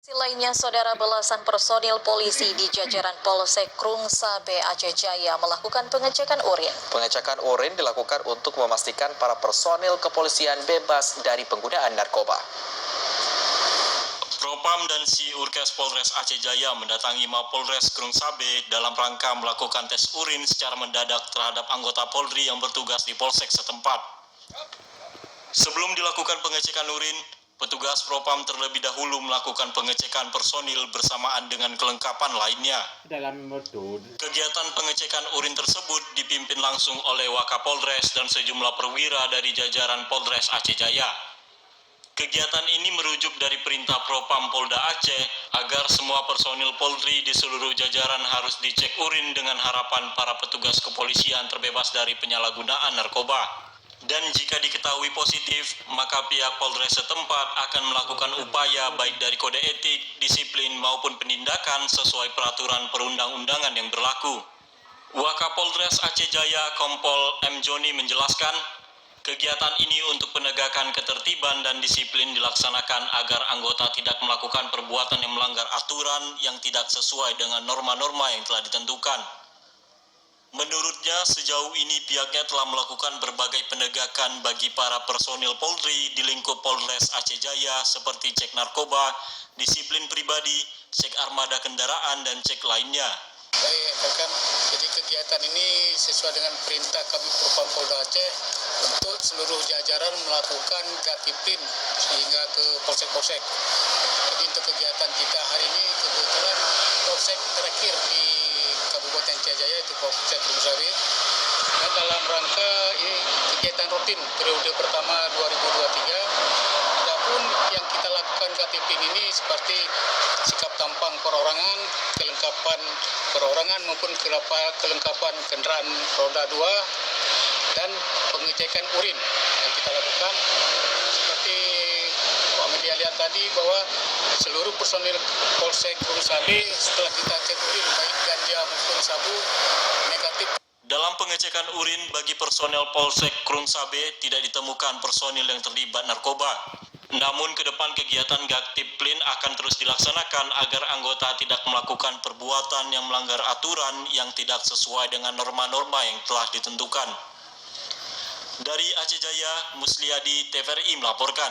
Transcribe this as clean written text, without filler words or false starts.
Lainnya, saudara, belasan personil polisi di jajaran Polsek Krungsabe Aceh Jaya melakukan pengecekan urin. Pengecekan urin dilakukan untuk memastikan para personil kepolisian bebas dari penggunaan narkoba. Propam dan Siurkes Polres Aceh Jaya mendatangi Mapolres Krungsabe dalam rangka melakukan tes urin secara mendadak terhadap anggota Polri yang bertugas di Polsek setempat. Sebelum dilakukan pengecekan urin, petugas Propam terlebih dahulu melakukan pengecekan personil bersamaan dengan kelengkapan lainnya. Kegiatan pengecekan urin tersebut dipimpin langsung oleh Wakapolres dan sejumlah perwira dari jajaran Polres Aceh Jaya. Kegiatan ini merujuk dari perintah Propam Polda Aceh agar semua personil Polri di seluruh jajaran harus dicek urin dengan harapan para petugas kepolisian terbebas dari penyalahgunaan narkoba. Dan jika diketahui positif, maka pihak Polres setempat akan melakukan upaya baik dari kode etik, disiplin maupun penindakan sesuai peraturan perundang-undangan yang berlaku. Wakapolres Aceh Jaya Kompol M. Joni menjelaskan, kegiatan ini untuk penegakan ketertiban dan disiplin dilaksanakan agar anggota tidak melakukan perbuatan yang melanggar aturan yang tidak sesuai dengan norma-norma yang telah ditentukan. Menurutnya, sejauh ini pihaknya telah melakukan berbagai penegakan bagi para personil Polri di lingkup Polres Aceh Jaya seperti cek narkoba, disiplin pribadi, cek armada kendaraan, dan cek lainnya. Jadi kegiatan ini sesuai dengan perintah Kabid Propam Polda Aceh untuk seluruh jajaran melakukan gatipin sehingga ke polsek-polsek. Jadi untuk kegiatan kita hari ini kebetulan polsek terakhir di Kabupaten Aceh Jaya itu Polsek Krungsabe. Dan dalam rangka ini kegiatan rutin periode pertama 2023. Adapun yang kita lakukan gatipin ini seperti sikap tampang perorangan, kelengkapan perorangan maupun kelengkapan kendaraan roda 2 dan pengecekan urin yang kita lakukan. Seperti Pak Media lihat tadi bahwa seluruh personil Polsek Krungsabe setelah kita cek urin baik ganja maupun sabu negatif. Dalam pengecekan urin bagi personel Polsek Krungsabe tidak ditemukan personil yang terlibat narkoba. Namun ke depan kegiatan Gaktiplin akan terus dilaksanakan agar anggota tidak melakukan perbuatan yang melanggar aturan yang tidak sesuai dengan norma-norma yang telah ditentukan. Dari Aceh Jaya, Musliadi TVRI melaporkan.